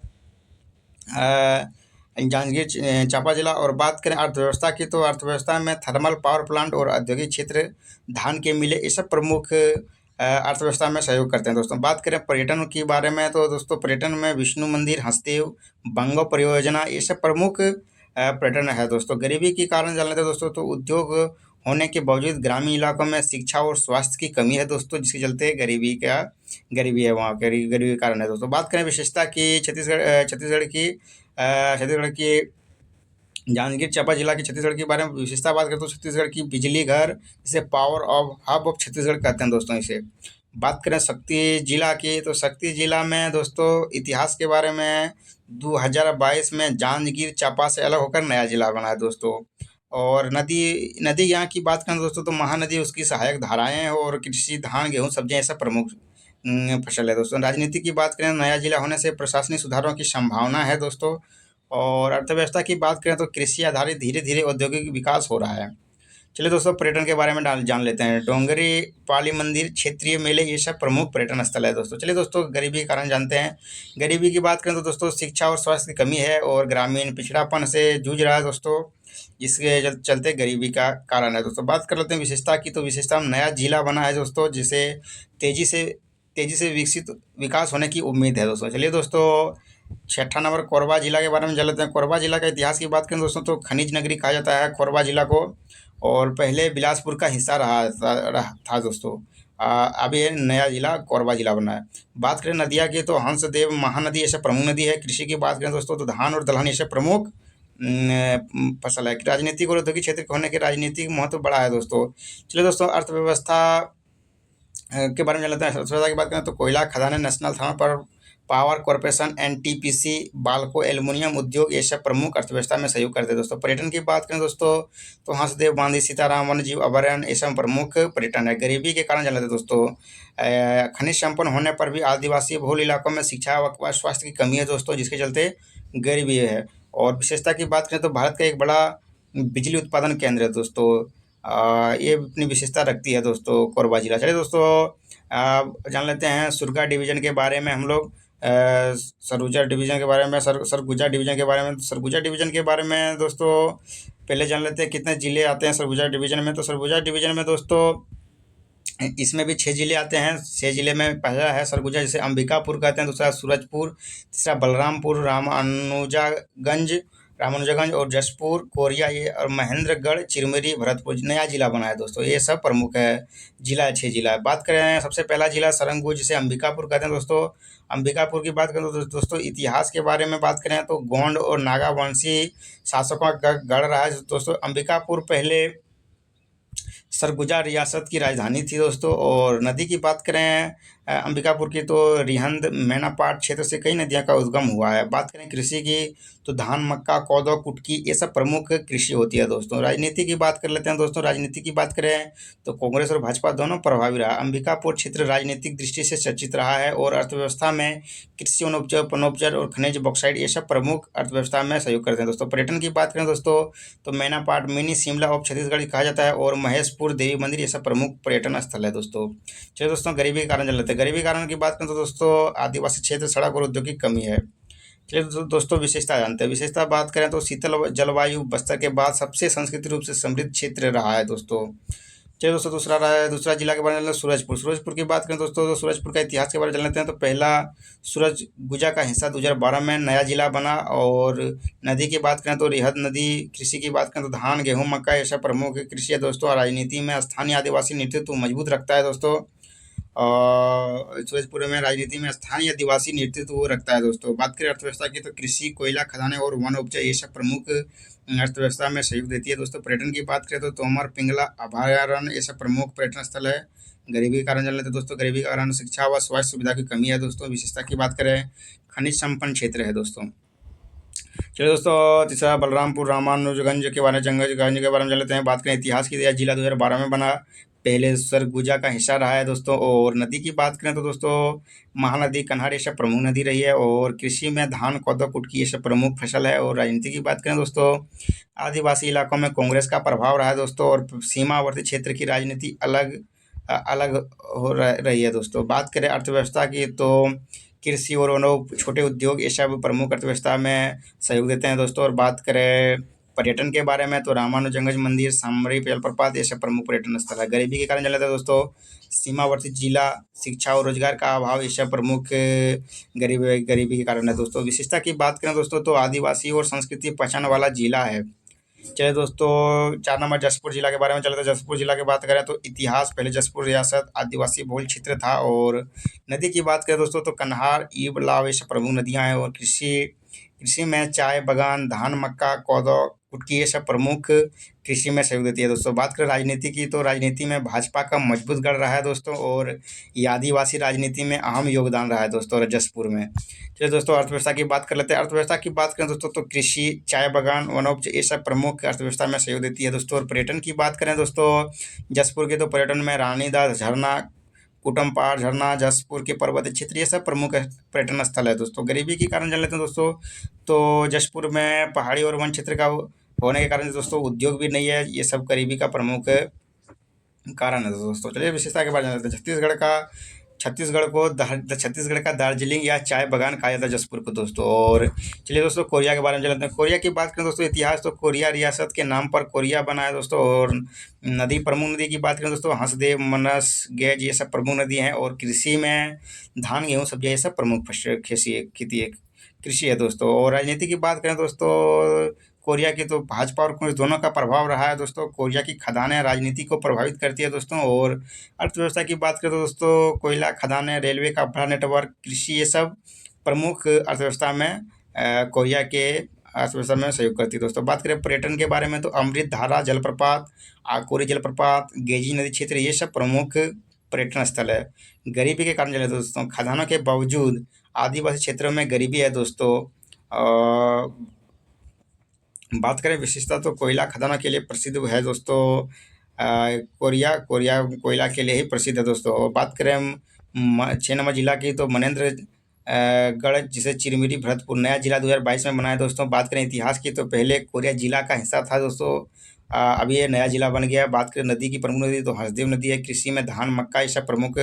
A: जांजगीर चांपा जिला। और बात करें अर्थव्यवस्था की तो अर्थव्यवस्था में थर्मल पावर प्लांट और औद्योगिक क्षेत्र, धान के मिले, ये सब प्रमुख अर्थव्यवस्था में सहयोग करते हैं दोस्तों। बात करें पर्यटन के बारे में तो दोस्तों पर्यटन में विष्णु मंदिर, हंसदेव, बंगो परियोजना, ये सब प्रमुख पर्यटन है दोस्तों। गरीबी के कारण जान लेते हैं दोस्तों तो उद्योग होने के बावजूद ग्रामीण इलाकों में शिक्षा और स्वास्थ्य की कमी है दोस्तों, जिसके चलते गरीबी है वहाँ, गरीबी के कारण है दोस्तों। बात करें विशेषता की छत्तीसगढ़ की जांजगीर चांपा जिला की छत्तीसगढ़ के बारे में विशेषता बात करें तो छत्तीसगढ़ की बिजली घर, इसे power of hub of Chhattisgarh कहते हैं दोस्तों इसे। बात करें शक्ति जिला की तो शक्ति जिला में दोस्तों इतिहास के बारे में 2022 में जांजगीर चांपा से अलग होकर नया जिला बना है दोस्तों। और नदी नदी यहाँ की बात करें दोस्तों तो महानदी, उसकी सहायक धाराएं हैं, और कृषि, धान, गेहूँ, सब्जियां, ऐसा प्रमुख फसल है दोस्तों। राजनीति की बात करें, नया जिला होने से प्रशासनिक सुधारों की संभावना है दोस्तों। और अर्थव्यवस्था की बात करें तो कृषि आधारित धीरे धीरे औद्योगिक विकास हो रहा है। चलिए दोस्तों पर्यटन के बारे में जान लेते हैं। डोंगरी, पाली मंदिर, क्षेत्रीय मेले, ये सब प्रमुख पर्यटन स्थल है दोस्तों। चलिए दोस्तों गरीबी के कारण जानते हैं। गरीबी की बात करें तो दोस्तों शिक्षा और स्वास्थ्य की कमी है, और ग्रामीण पिछड़ापन से जूझ रहा है दोस्तों, जिसके चलते गरीबी का कारण है दोस्तों। बात कर लेते हैं विशेषता की तो विशेषता में नया जिला बना है दोस्तों, जिसे तेजी से तेजी से विकसित विकास होने की उम्मीद है दोस्तों। चलिए दोस्तों 6 नंबर कोरबा जिला के बारे में जान लेते हैं। कोरबा जिला का इतिहास की बात करें दोस्तों तो खनिज नगरी कहा जाता है कोरबा जिला को, और पहले बिलासपुर का हिस्सा था दोस्तों। अभी ये नया जिला कोरबा जिला बना है। बात करें नदियाँ की तो हंसदेव, महानदी, ये सब प्रमुख नदी है। कृषि की बात करें दोस्तों तो धान और दलहन, ये सब प्रमुख फसल है। राजनीतिक और औद्योगिक क्षेत्र होने के राजनीतिक महत्व बड़ा है दोस्तों। चलिए दोस्तों अर्थव्यवस्था के बारे में जान लेते हैं। अर्थव्यवस्था की बात करें तो कोयला खदानें, नेशनल थर्मल पर power corporation, NTPC, Balco, aluminium उद्योग, ये सब प्रमुख अर्थव्यवस्था में सहयोग करते हैं दोस्तों। पर्यटन की बात करें दोस्तों तो हंसदेव, बांदी, सीताराम, वन्य जीव अभयारण्य, ये सब प्रमुख पर्यटन है। गरीबी के कारण जान लेते हैं दोस्तों खनिज संपन्न होने पर भी आदिवासी बहुल इलाकों में शिक्षा व स्वास्थ्य की कमी है दोस्तों, जिसके चलते गरीबी है। और विशेषता की बात करें तो भारत का एक बड़ा बिजली उत्पादन केंद्र है दोस्तों। ये अपनी विशेषता रखती है दोस्तों कोरबा जिला। चलिए दोस्तों जान लेते हैं सुरगा डिवीजन के बारे में हम लोग। सरगुजा डिवीजन के बारे में, सरगुजा डिवीजन के बारे में। सरगुजा डिवीजन के बारे में दोस्तों पहले जान लेते हैं कितने जिले आते हैं सरगुजा डिवीजन में। तो सरगुजा डिवीजन में दोस्तों इसमें भी 6 जिले आते हैं। 6 जिले में पहला है सरगुजा, जिसे अंबिकापुर कहते हैं, दूसरा सूरजपुर, तीसरा बलरामपुर, रामानुजागंज और जसपुर, कोरिया, ये और महेंद्रगढ़, चिरमिरी, भरतपुर नया जिला बना है दोस्तों। ये सब प्रमुख है जिला, 6 जिला। बात करें सबसे पहला जिला सरंगू, जिसे अंबिकापुर कहते हैं दोस्तों। अंबिकापुर की बात करें तो दोस्तों इतिहास के बारे में बात करें तो गोंड और नागा वंशी शासकों का गढ़ रहा है दोस्तों। अंबिकापुर पहले सरगुजा रियासत की राजधानी थी दोस्तों। और नदी की बात करें अंबिकापुर की तो रिहंद, मैनापाट क्षेत्र से कई नदियों का उद्गम हुआ है। बात करें कृषि की तो धान, मक्का, कोदो, कुटकी, ये सब प्रमुख कृषि होती है दोस्तों। राजनीति की बात कर लेते हैं दोस्तों। राजनीति की बात करें तो कांग्रेस और भाजपा दोनों प्रभावी रहा। अंबिकापुर क्षेत्र राजनीतिक दृष्टि से चर्चित रहा है, और अर्थव्यवस्था में कृषि, वनोपज और खनिज, बॉक्साइट, ये सब प्रमुख अर्थव्यवस्था में सहयोग करते हैं दोस्तों। पर्यटन की बात करें दोस्तों तो मैनापाट, मिनी शिमला ऑफ छत्तीसगढ़ कहा जाता है, और महेशपुर देवी मंदिर, ये सब प्रमुख पर्यटन स्थल है दोस्तों। चलिए दोस्तों गरीबी के कारण चल लेते हैं। गरीबी के कारण की बात करें तो दोस्तों आदिवासी क्षेत्र, सड़क और उद्योग की कमी है। चलिए दोस्तों विशेषता जानते हैं। विशेषता बात करें तो शीतल जलवायु, बस्तर के बाद सबसे सांस्कृतिक रूप से समृद्ध क्षेत्र रहा है दोस्तों। चलिए दोस्तों, दूसरा जिला के बारे में जान लेते हैं, सूरजपुर। सूरजपुर की बात करें दोस्तों, तो सूरजपुर का इतिहास के बारे में जान लेते हैं। तो पहला सूरज गुजा का हिस्सा 2012 में नया जिला बना। और नदी की बात करें तो रिहद नदी। कृषि की बात करें तो धान, गेहूं, मक्का ऐसा प्रमुख कृषि है दोस्तों। और राजनीति में स्थानीय आदिवासी नेतृत्व मजबूत रखता है दोस्तों। और सूरजपुर में राजनीति में स्थानीय आदिवासी नेतृत्व वो रखता है दोस्तों। बात करें अर्थव्यवस्था की, तो कृषि, कोयला खदानें और वन उपज ये सब प्रमुख अर्थव्यवस्था में सहयोग देती है दोस्तों। पर्यटन की बात करें तो तोमर पिंगला अभयारण्य ये सब प्रमुख पर्यटन स्थल है। गरीबी के कारण जान लेते हैं दोस्तों। गरीबी के कारण शिक्षा व स्वास्थ्य सुविधा की कमी है दोस्तों। विशेषता की बात करें, खनिज संपन्न क्षेत्र है दोस्तों। चलिए दोस्तों, तीसरा बलरामपुर रामानुजगंज के बारे में गंज के बारे में जान लेते हैं। बात करें इतिहास की, तो यह जिला 2012 में बना। पहले सरगुजा का हिस्सा रहा है दोस्तों। और नदी की बात करें तो दोस्तों, महानदी, कन्हार ये सब प्रमुख नदी रही है। और कृषि में धान, कोदो, कुटकी ये सब प्रमुख फसल है। और राजनीति की बात करें दोस्तों, आदिवासी इलाकों में कांग्रेस का प्रभाव रहा है दोस्तों। और सीमावर्ती क्षेत्र की राजनीति अलग रही है दोस्तों। बात करें अर्थव्यवस्था की, तो कृषि और छोटे उद्योग ये सब प्रमुख अर्थव्यवस्था में सहयोग देते हैं दोस्तों। और बात करें पर्यटन के बारे में, तो रामानुजगंज मंदिर, सामरी जलप्रपात ये सब प्रमुख पर्यटन स्थल है। गरीबी के कारण जान लेते हैं दोस्तों, सीमावर्ती जिला, शिक्षा और रोजगार का अभाव ये सब प्रमुख गरीबी के कारण है दोस्तों। विशेषता की बात करें दोस्तों, तो आदिवासी और संस्कृति पहचान वाला जिला है। चलिए दोस्तों, 4 नंबर जसपुर जिला के बारे में चले। तो जसपुर जिला की बात करें तो इतिहास, पहले जसपुर रियासत आदिवासी बहुल क्षेत्र था। और नदी की बात करें दोस्तों, तो कन्हार, ईब, लाव ये सब प्रमुख नदियां हैं। और कृषि कृषि में चाय बागान, धान, मक्का, कोदो, कुटकी ये सब प्रमुख कृषि में सहयोग देती है दोस्तों। बात करें राजनीति की, तो राजनीति में भाजपा का मजबूत गढ़ रहा है दोस्तों। और ये आदिवासी राजनीति में अहम योगदान रहा है दोस्तों जसपुर में। चलिए दोस्तों, अर्थव्यवस्था की बात कर लेते हैं। अर्थव्यवस्था की बात करें दोस्तों, तो कृषि, चाय बागान, वनोपज ये सब प्रमुख अर्थव्यवस्था में सहयोग देती है दोस्तों। और पर्यटन की बात करें दोस्तों, जसपुर के तो पर्यटन में रानीदास झरना, कुटम पहाड़ झरना, जसपुर के पर्वतीय क्षेत्र ये सब प्रमुख पर्यटन स्थल है दोस्तों। गरीबी के कारण जान लेते हैं दोस्तों, तो जसपुर में पहाड़ी और वन क्षेत्र का होने के कारण दोस्तों उद्योग भी नहीं है। ये सब गरीबी का प्रमुख कारण है दोस्तों। चलिए विशेषता के बारे में जानते हैं। छत्तीसगढ़ का दार्जिलिंग या चाय बागान कहा जाता है जसपुर को दोस्तों। और चलिए दोस्तों, कोरिया के बारे में जानते हैं। कोरिया की बात करें दोस्तों, इतिहास, तो कोरिया रियासत के नाम पर कोरिया बना है दोस्तों। और नदी, प्रमुख नदी की बात करें दोस्तों, हंसदेव, मनस, गेज ये सब प्रमुख नदी हैं। और कृषि में धान, गेहूँ, सब्जियाँ ये सब प्रमुख खेती कृषि है दोस्तों। और राजनीति की बात करें दोस्तों, कोरिया की तो भाजपा और कांग्रेस दोनों का प्रभाव रहा है दोस्तों। कोरिया की खदानें राजनीति को प्रभावित करती है दोस्तों। और अर्थव्यवस्था की बात करें तो दोस्तों, कोयला खदानें, रेलवे का बड़ा नेटवर्क, कृषि ये सब प्रमुख अर्थव्यवस्था में कोरिया के अर्थव्यवस्था में सहयोग करती है दोस्तों। बात करें पर्यटन के बारे में, तो अमृत धारा जलप्रपात, आकोरी जलप्रपात, गेजी नदी क्षेत्र ये सब प्रमुख पर्यटन स्थल है। गरीबी के कारण चले दोस्तों, खदानों के बावजूद आदिवासी क्षेत्रों में गरीबी है दोस्तों। बात करें विशेषता, तो कोयला खदानों के लिए प्रसिद्ध है दोस्तों। कोरिया कोरिया कोयला के लिए ही प्रसिद्ध है दोस्तों। और बात करें 6 नंबर जिला की, तो मनेन्द्र गढ़, जिसे चिरमिरी भरतपुर नया जिला 2022 में बनाया दोस्तों। बात करें इतिहास की, तो पहले कोरिया जिला का हिस्सा था दोस्तों। अभी ये नया जिला बन गया। बात करें नदी की, प्रमुख नदी तो हंसदेव नदी है। कृषि में धान, मक्का ये सब प्रमुख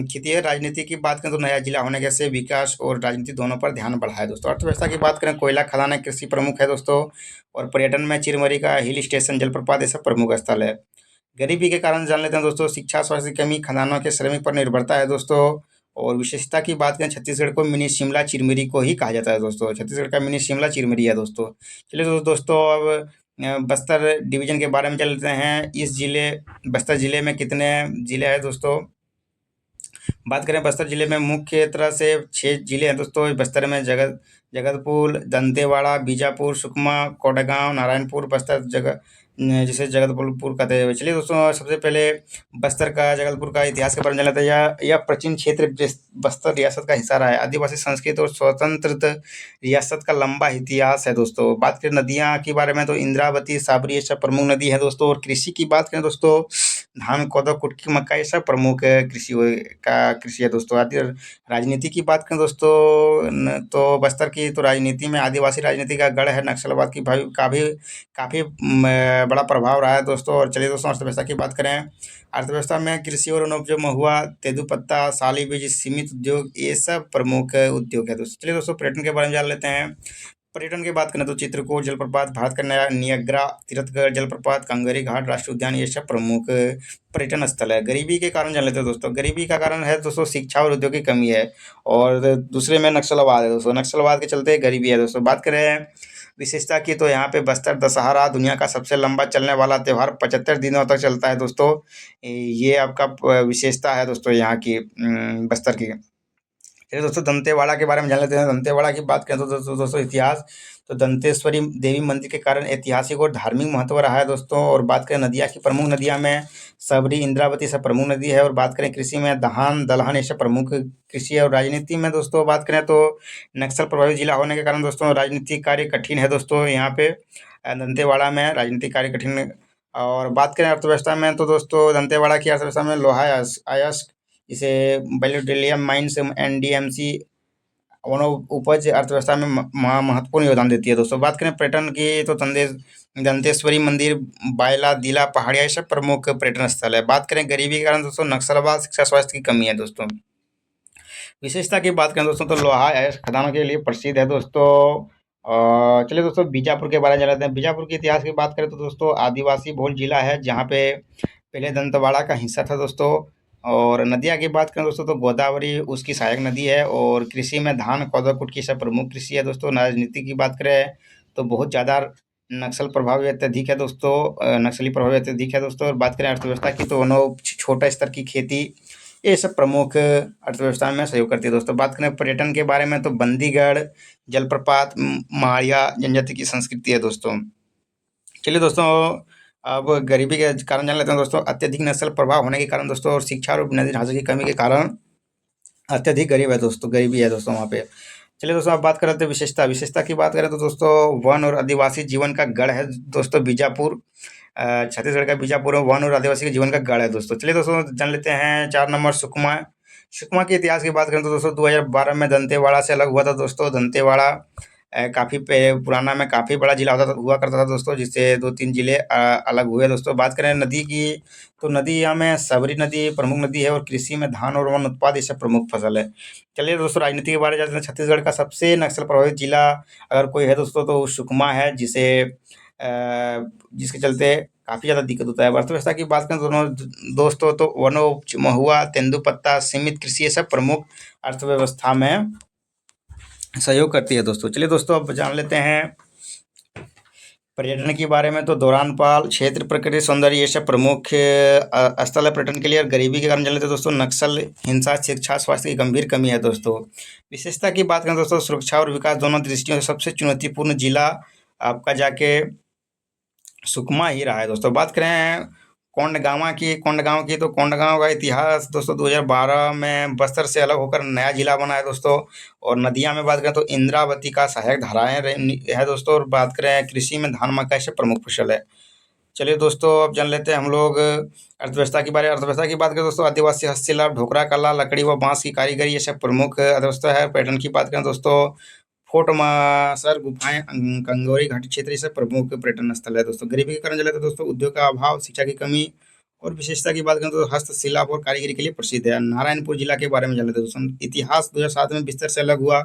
A: खेती है। राजनीति की बात करें तो नया जिला होने के से विकास और राजनीति दोनों पर ध्यान बढ़ा है दोस्तों। अर्थव्यवस्था की बात करें, कोयला खदान कृषि प्रमुख है दोस्तों। और पर्यटन में चिरमरी का हिल स्टेशन, जलप्रपात ये सब प्रमुख स्थल है। गरीबी के कारण जान लेते हैं दोस्तों, शिक्षा, स्वास्थ्य की कमी, खदानों के श्रमिक पर निर्भरता है दोस्तों। और विशेषता की बात करें, छत्तीसगढ़ को मिनी शिमला चिरमिरी को ही कहा जाता है दोस्तों। छत्तीसगढ़ का मिनी शिमला चिरमिरी है दोस्तों। चलिए दोस्तों, अब बस्तर डिवीजन के बारे में चलते हैं। बस्तर जिले में कितने जिले हैं दोस्तों? बात करें बस्तर जिले में, मुख्य तरह से 6 जिले हैं दोस्तों। बस्तर में जगतपुर, दंतेवाड़ा, बीजापुर, सुकमा, कोंडागांव, नारायणपुर, बस्तर जिसे जगतपुर कहते हैं। चलिए दोस्तों, सबसे पहले जगतपुर का इतिहास के बारे में जान लेते हैं। यह प्राचीन क्षेत्र बस्तर रियासत का हिस्सा रहा है। आदिवासी संस्कृति और स्वतंत्र रियासत का लंबा इतिहास है दोस्तों। बात करें नदियाँ के बारे में, तो इंद्रावती, साबरी ये सब प्रमुख नदी है दोस्तों। और कृषि की बात करें दोस्तों, धान, कोदो, कुटकी, मक्का ये सब प्रमुख कृषि है दोस्तों। आदि राजनीति की बात करें दोस्तों, तो बस्तर की तो राजनीति में आदिवासी राजनीति का गढ़ है। नक्सलवाद की काफ़ी बड़ा प्रभाव रहा है दोस्तों। और चलिए दोस्तों, अर्थव्यवस्था की बात करें। अर्थव्यवस्था में कृषि और वनोपज, महुआ, तेंदूपत्ता, साली बीज, सीमित उद्योग ये सब प्रमुख उद्योग है दोस्तों। चलिए दोस्तों, पर्यटन के बारे में जान लेते हैं। पर्यटन की बात करें तो चित्रकूट जलप्रपात, भारत का नया नियाग्रा तीर्थगढ़ जलप्रपात, कांगेरी घाट राष्ट्रीय उद्यान, ये सब प्रमुख पर्यटन स्थल है। गरीबी के कारण जान लेते हैं दोस्तों। गरीबी का कारण है दोस्तों शिक्षा और उद्योग की कमी है, और दूसरे में नक्सलवाद है दोस्तों। नक्सलवाद के चलते गरीबी है दोस्तों। बात करें विशेषता की तो यहाँ पे बस्तर दशहरा दुनिया का सबसे लंबा चलने वाला त्यौहार 75 दिनों तक चलता है दोस्तों। ये आपका विशेषता है दोस्तों यहाँ की, बस्तर की। चलिए दोस्तों दंतेवाड़ा के बारे में जान लेते हैं। दंतेवाड़ा की बात करें तो दोस्तों इतिहास तो दंतेश्वरी देवी मंदिर के कारण ऐतिहासिक और धार्मिक महत्व रहा है दोस्तों। और बात करें नदिया की, प्रमुख नदियां में सबरी, इंद्रावती सब प्रमुख नदी है। और बात करें कृषि में दहान, दलहन, ये सब प्रमुख कृषि है। और राजनीति में दोस्तों बात करें तो नक्सल प्रभावित जिला होने के कारण दोस्तों राजनीतिक कार्य कठिन है दोस्तों यहाँ पे। दंतेवाड़ा में राजनीतिक कार्य कठिन। और बात करें अर्थव्यवस्था में तो दोस्तों दंतेवाड़ा की अर्थव्यवस्था में लोहा अयस्क, इसे बेल्यूटेलियम माइंस, एनडीएमसी वनो उपज अर्थव्यवस्था में महत्वपूर्ण योगदान देती है दोस्तों। बात करें पर्यटन की तो दंतेश्वरी मंदिर, बायला, दिला, पहाड़िया, ये सब प्रमुख पर्यटन स्थल है। बात करें गरीबी के कारण दोस्तों नक्सलवाद, शिक्षा, स्वास्थ्य की कमी है दोस्तों। विशेषता की बात करें दोस्तों तो लोहा अयस्क खदानों के लिए प्रसिद्ध है दोस्तों। चलिए दोस्तों बीजापुर के बारे में जान लेते हैं। बीजापुर के इतिहास की बात करें तो दोस्तों आदिवासी बहुल जिला है, जहाँ पे पहले दंतेवाड़ा का हिस्सा था दोस्तों। और नदियाँ की बात करें दोस्तों तो गोदावरी उसकी सहायक नदी है। और कृषि में धान, कोदो, कुटकी सब प्रमुख कृषि है दोस्तों। राजनीति की बात करें तो बहुत ज़्यादा नक्सल प्रभाव अत्यधिक है दोस्तों। नक्सली प्रभाव अत्यधिक है दोस्तों। और बात करें अर्थव्यवस्था की तो छोटा स्तर की खेती, ये सब प्रमुख अर्थव्यवस्था में सहयोग करती है दोस्तों। बात करें पर्यटन के बारे में तो बंदीगढ़ जलप्रपात, माड़िया जनजाति की संस्कृति है दोस्तों। चलिए दोस्तों अब गरीबी के कारण जान लेते हैं दोस्तों। अत्यधिक नस्ल प्रभाव होने के कारण दोस्तों और शिक्षा और बुनियादी ढांचे की कमी के कारण अत्यधिक गरीब है दोस्तों, गरीबी है दोस्तों वहाँ पे। चलिए दोस्तों अब बात कर लेते हैं विशेषता की बात करें तो दोस्तों वन और आदिवासी जीवन का गढ़ है दोस्तों बीजापुर। छत्तीसगढ़ का बीजापुर वन और आदिवासी के जीवन का गढ़ है दोस्तों। चलिए दोस्तों जान लेते हैं 4 नंबर सुकमा। सुकमा के इतिहास की बात करें तो दोस्तों 2012 में दंतेवाड़ा से अलग हुआ था दोस्तों। दंतेवाड़ा काफ़ी पुराना में काफ़ी बड़ा जिला हुआ करता था दोस्तों, जिससे 2-3 जिले अलग हुए दोस्तों। बात करें नदी की तो नदी यहाँ में सबरी नदी प्रमुख नदी है। और कृषि में धान और वन उत्पाद ये सब प्रमुख फसल है। चलिए दोस्तों राजनीति के बारे में जानते हैं। छत्तीसगढ़ का सबसे नक्सल प्रभावित जिला अगर कोई है दोस्तों तो सुकमा है, जिसके चलते काफ़ी ज़्यादा दिक्कत होता है। अर्थव्यवस्था की बात करें दोनों दोस्तों तो वनोपज, महुआ, तेंदुपत्ता, सीमित कृषि, ये सब प्रमुख अर्थव्यवस्था में सहयोग करती है दोस्तों। चलिए दोस्तों अब जान लेते हैं पर्यटन के बारे में तो दौरानपाल क्षेत्र, प्रकृति सौंदर्य, ये सब प्रमुख स्थल है पर्यटन के लिए। और गरीबी के कारण जान लेते हैं दोस्तों नक्सल, हिंसा, शिक्षा, स्वास्थ्य की गंभीर कमी है दोस्तों। विशेषता की बात करें दोस्तों सुरक्षा और विकास दोनों दृष्टियों से सबसे चुनौतीपूर्ण जिला आपका जाके सुकमा ही रहा है दोस्तों। बात करें कोंडगांव की तो कोंडगांव का इतिहास दोस्तों 2012 में बस्तर से अलग होकर नया जिला बना है दोस्तों। और नदियां में बात करें तो इंद्रावती का सहायक धाराएं है दोस्तों। और बात करें कृषि में धान, मक्का से प्रमुख फसल है। चलिए दोस्तों अब जान लेते हैं हम लोग अर्थव्यवस्था की बात करें दोस्तों आदिवासी हस्तशिल्प, ढोकरा कला, लकड़ी व बांस की कारीगरी, ये सब प्रमुख अर्थव्यवस्था है। पर्यटन की बात करें दोस्तों फोर्ट मासर गुफाएं, कंगोरी घाटी क्षेत्र, ये सब प्रमुख पर्यटन स्थल है दोस्तों। गरीबी के कारण चले तो दोस्तों उद्योग का अभाव, शिक्षा की कमी। और विशेषता की बात करें तो हस्तशिल्प और कारीगरी के लिए प्रसिद्ध है। नारायणपुर जिला के बारे में जान लेते हैं दोस्तों। इतिहास 2007 में बिस्तर से अलग हुआ।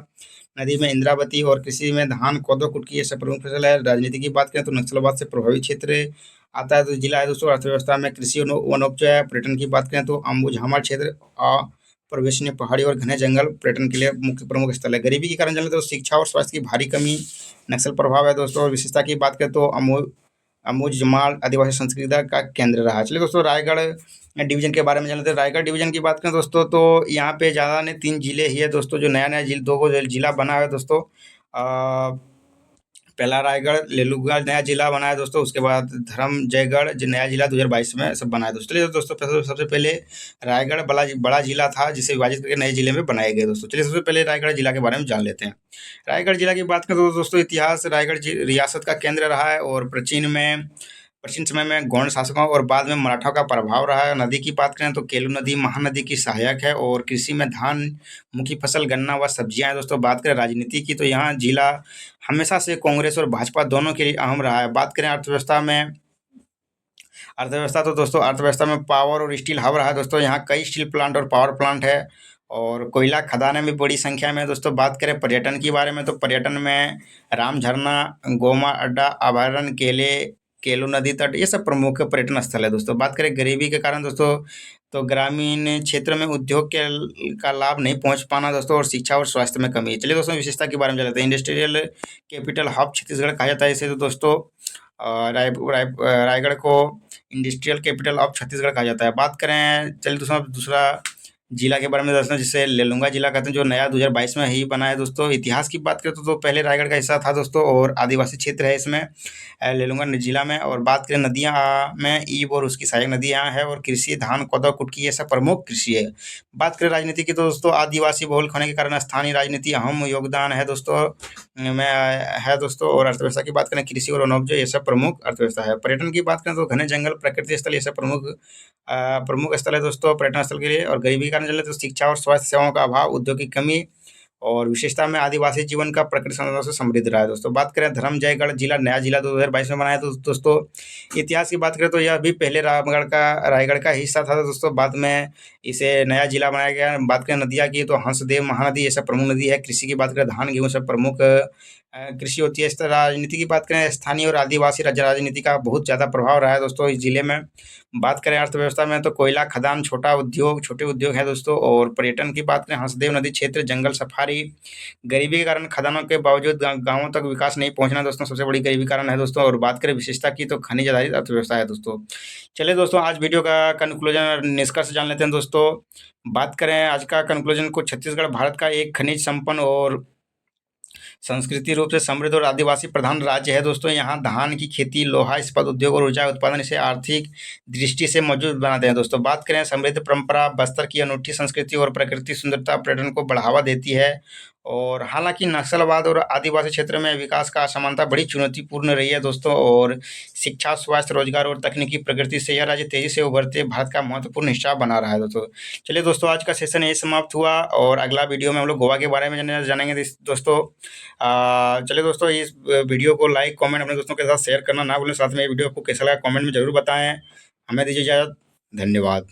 A: नदी में इंद्रावती और कृषि में धान, कोदो, कुटकी, ये सब प्रमुख फसल है। राजनीति की बात करें तो नक्सलवाद से प्रभावित क्षेत्र आता है तो जिला है दोस्तों। अर्थव्यवस्था में कृषि वनोपज है। पर्यटन की बात करें तो अम्बुझामा क्षेत्र प्रवेशनीय पहाड़ी और घने जंगल पर्यटन के लिए मुख्य प्रमुख स्थल है। गरीबी के कारण जाने तो शिक्षा और स्वास्थ्य की भारी कमी, नक्सल प्रभाव है दोस्तों। और विशेषता की बात करें तो अमूजमाल आदिवासी संस्कृति का केंद्र रहा है। चलिए दोस्तों रायगढ़ डिवीजन के बारे में जान लेते हैं। रायगढ़ डिवीजन की बात करें दोस्तों तो यहाँ पे ज़्यादा नहीं 3 जिले ही है दोस्तों जो नया नया जिला बना है दोस्तों। पहला रायगढ़ लेलुगढ़ नया जिला बना है दोस्तों। उसके बाद धर्मजयगढ़ जो नया जिला 2022 में सब बना है दोस्तों। चलिए दोस्तों सबसे पहले रायगढ़ बड़ा जिला था जिसे विभाजित करके नए जिले में बनाए गए दोस्तों। चलिए सबसे पहले रायगढ़ जिला के बारे में जान लेते हैं। रायगढ़ जिला की बात करें तो दोस्तों इतिहास रायगढ़ रियासत का केंद्र रहा है। और प्राचीन समय में गौड़ शासकों और बाद में मराठा का प्रभाव रहा है। नदी की बात करें तो केलू नदी महानदी की सहायक है। और कृषि में धान मुख्य फसल, गन्ना व सब्जियां हैं दोस्तों। बात करें राजनीति की तो यहाँ जिला हमेशा से कांग्रेस और भाजपा दोनों के लिए अहम रहा है। बात करें अर्थव्यवस्था तो दोस्तों अर्थव्यवस्था में पावर और स्टील हब रहा है दोस्तों। यहाँ कई स्टील प्लांट और पावर प्लांट है। और कोयला खदानें भी बड़ी संख्या में है दोस्तों। बात करें पर्यटन के बारे में, तो पर्यटन में राम झरना, गोमा अड्डा, अभयारण्य, केलू नदी तट, ये सब प्रमुख पर्यटन स्थल है दोस्तों। बात करें गरीबी के कारण दोस्तों, तो ग्रामीण क्षेत्र में उद्योग का लाभ नहीं पहुंच पाना दोस्तों, और शिक्षा और स्वास्थ्य में कमी है। चलिए दोस्तों विशेषता के बारे में जान लेते हैं। इंडस्ट्रियल कैपिटल हब छत्तीसगढ़ कहा जाता है इसे तो दोस्तों। रायगढ़ को इंडस्ट्रियल कैपिटल ऑफ छत्तीसगढ़ कहा जाता है। बात करें, चलिए दूसरा दूसरा जिला के बारे में दसना, जिसे लेलुंगा जिला कहते हैं, जो नया 2022 में ही बना है दोस्तों। इतिहास की बात करें तो पहले रायगढ़ का हिस्सा था दोस्तों, और आदिवासी क्षेत्र है इसमें लेलुंगा जिला में। और बात करें नदियाँ में, ईब और उसकी सहायक नदियाँ हैं, और कृषि धान, कोदो, कुटकी, ये सब प्रमुख कृषि है। बात करें राजनीति की, तो दोस्तों आदिवासी बहुल होने के कारण स्थानीय राजनीति अहम योगदान है दोस्तों में है दोस्तों। और अर्थव्यवस्था की बात करें, कृषि और वनोपज, ये सब प्रमुख अर्थव्यवस्था है। पर्यटन की बात करें तो घने जंगल, प्रकृति स्थल, ये सब प्रमुख स्थल है दोस्तों पर्यटन स्थल के लिए। और गरीबी के कारण चले तो शिक्षा और स्वास्थ्य सेवाओं का अभाव, उद्योग की कमी, और विशेषता में आदिवासी जीवन का प्रकृति संसाधनों से समृद्ध रहा है दोस्तों। बात करें धर्मजयगढ़ जिला, नया जिला 2022 में बनाया तो दोस्तों। इतिहास की बात करें तो यह भी पहले रायगढ़ का हिस्सा था दोस्तों, बाद में इसे नया जिला बनाया गया। बात करें नदियाँ की, तो हंसदेव, महानदी, ये सब प्रमुख नदी है। कृषि की बात करें, धान, गेहूँ सब प्रमुख कृषि होती है। इस तरह राजनीति की बात करें, स्थानीय और आदिवासी राजनीति का बहुत ज़्यादा प्रभाव रहा है दोस्तों इस जिले में। बात करें अर्थव्यवस्था में, तो कोयला खदान, छोटे उद्योग हैं दोस्तों। और पर्यटन की बात करें, हंसदेव नदी क्षेत्र, जंगल सफारी। गरीबी के कारण खदानों के बावजूद गांवों तक विकास नहीं पहुंचना दोस्तों, सबसे बड़ी गरीबी कारण है दोस्तों। और बात करें विशेषता की, तो खनिज आधारित अर्थव्यवस्था है दोस्तों। चलिए दोस्तों आज वीडियो का कंक्लूजन निष्कर्ष जान लेते हैं दोस्तों। बात करें आज का कंक्लूजन को, छत्तीसगढ़ भारत का एक खनिज संपन्न और संस्कृति रूप से समृद्ध और आदिवासी प्रधान राज्य है दोस्तों। यहाँ धान की खेती, लोहा इस्पात उद्योग और ऊर्जा उत्पादन इसे आर्थिक दृष्टि से मजबूत बनाते हैं दोस्तों। बात करें समृद्ध परंपरा, बस्तर की अनूठी संस्कृति और प्राकृतिक सुंदरता पर्यटन को बढ़ावा देती है। और हालांकि नक्सलवाद और आदिवासी क्षेत्र में विकास का असमानता बड़ी चुनौतीपूर्ण रही है दोस्तों। और शिक्षा, स्वास्थ्य, रोजगार और तकनीकी प्रगति से यह राज्य तेजी से उभरते भारत का महत्वपूर्ण हिस्सा बना रहा है दोस्तों। चलिए दोस्तों आज का सेशन यही समाप्त हुआ, और अगला वीडियो में हम लोग गोवा के बारे में जानेंगे दोस्तों। चलिए दोस्तों इस वीडियो को लाइक, कमेंट अपने दोस्तों के साथ शेयर करना ना भूलें। साथ में ये वीडियो आपको कैसा लगा कमेंट में जरूर बताएं। हमें दीजिए इजाज़त। धन्यवाद।